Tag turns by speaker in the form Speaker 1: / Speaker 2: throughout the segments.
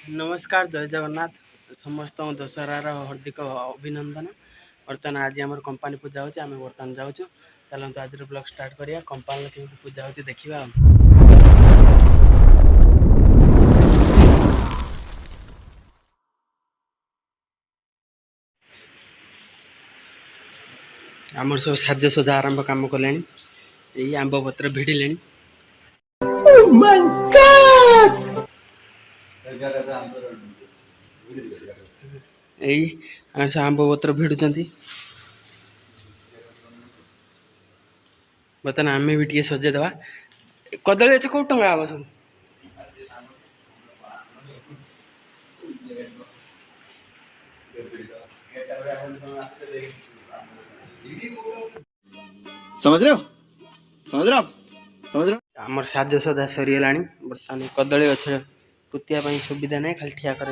Speaker 1: नमस्कार जय जगन्नाथ समस्त दशहरार हार्दिक अभिनंदन। बर्तमान आज आम कंपानी पूजा होची आम बर्तमान जाऊँ चलते आज ब्लॉग स्टार्ट करिया कंपानी केमती पूजा होची देखिबा। आमर सब साजसजा आरंभ काम कले आंब पत्र भिड़िले आंब पत्र भिड़ुंट बर्तमान आम भी टे सजेदेवा कदली अच्छे कौ टंगा हम सब
Speaker 2: समझ रहे हो समझ रहे हो समझ रहे हो
Speaker 1: आमर साजसजा सरीगला बर्तमान कदली गछ पुतिया सुविधा नहीं खाली ठिया कर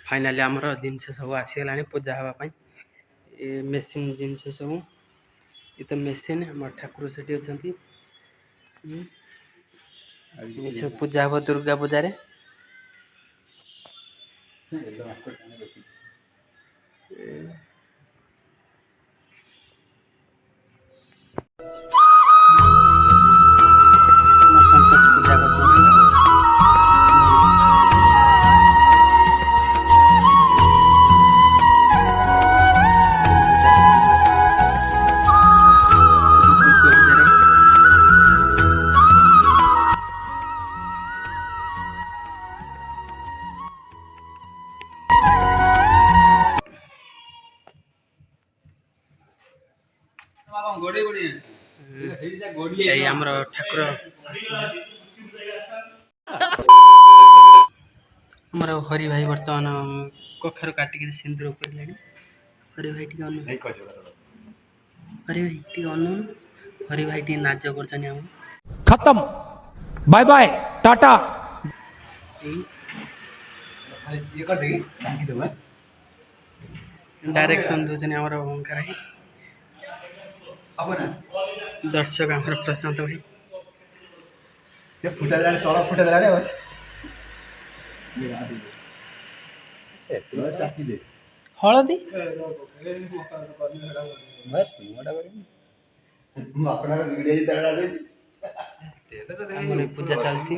Speaker 1: फाइनाली आमर जिनस सब आसीगला पूजा हाँपाई मेसीन जिनस सब ये तो मेसीन आम ठाकुर से अच्छा पूजा हम दुर्गा पूजा संतोष पूजा कर आमर ठाकुर आमर हरि भाई बर्तमान कखार काटिक सिंदूर पड़े हरि भाई टी हरि भाई टी अनु हरि भाई टी नाच कर
Speaker 3: खत्म बाय बाय टाटा
Speaker 1: डायरेक्शन दूसरे आमर ओंकार दर्शक आमर प्रशांत भाई
Speaker 2: फुटा तल फुटा देला
Speaker 1: हलदी पूजा चलती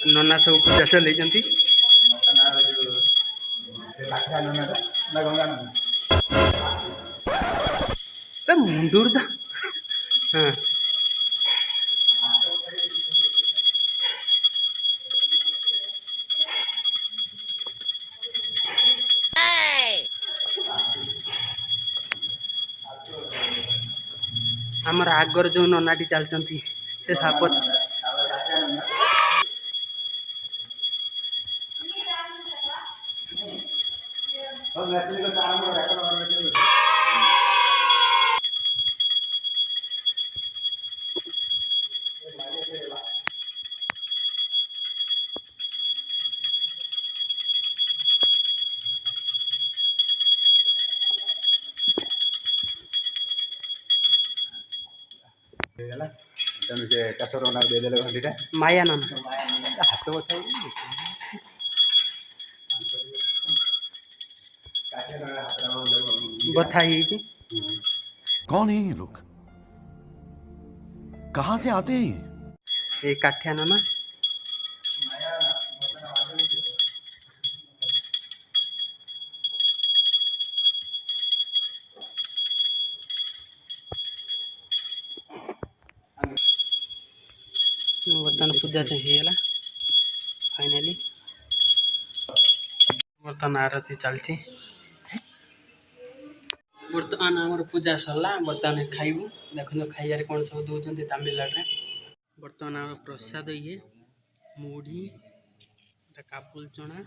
Speaker 1: नना सब पूजा चल मुंडूर दा हाँ आमर आगर जो ननाटी चलती से साप माया नाम
Speaker 2: हाथ
Speaker 1: बथा ही
Speaker 3: कौन है ये लोग कहां से आते हैं
Speaker 1: ये काठिया नाना बर्तमान पूजा होगा फाइनाली बर्तमान आरती चलती बर्तमान आमर पूजा सरला बर्तमान खाइबू देखो खाइबार कौन सब दौरान तमिलनाडु बर्तमान आम प्रसाद ये मुढ़ी कापुल चना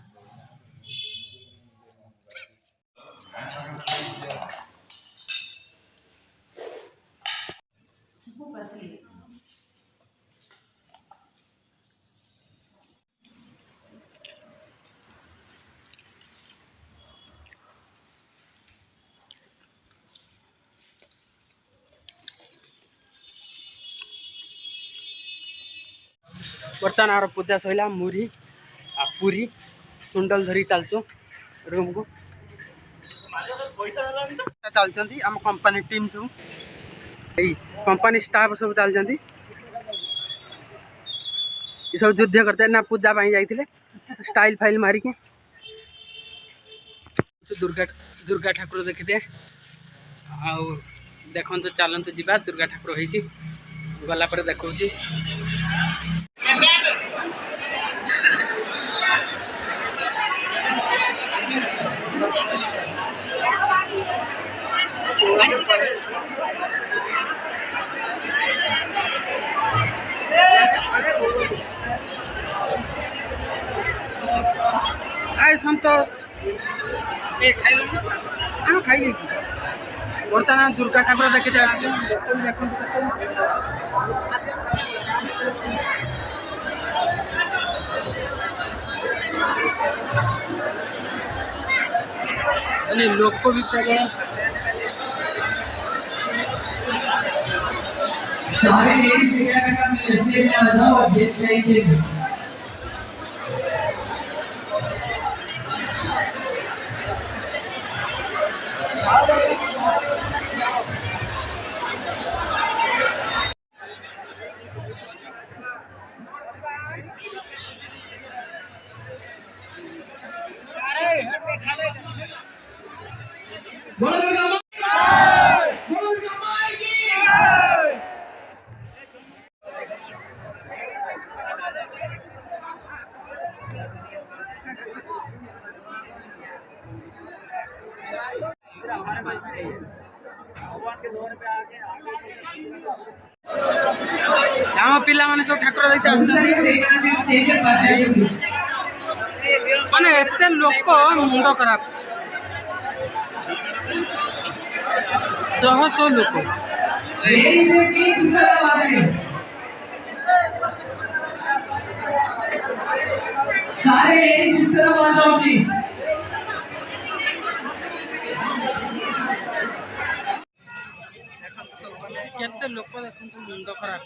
Speaker 1: बर्तमान आम पूजा सैला मुढ़ी आ पूरी सुंडल धरी चलचु रूम को चलती आम कंपनी टीम सब कंपनी स्टाफ सब चलती सब युद्ध करते ना पूजा जाइए स्टाइल फाइल मारिक दुर्गा ठाकुर देखते आउ देखो चलतु जा दुर्गा ठाकुर होती गला पर देखा आए संतोष हाँ खाई बर्तमान दुर्गा ठाकुर देखे देखो लोक भी प्रबल आम पिला माने सब ठाकुर देखते माने एते लोक मुंड खराब शह शह लोक केते लोक देखो मुंड खराब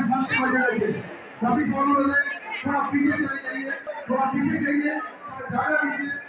Speaker 4: शांति बजाय रखिए सभी को अनुरोध है थोड़ा पीछे चले जाइए थोड़ा पीछे जाइए थोड़ा जगह दीजिए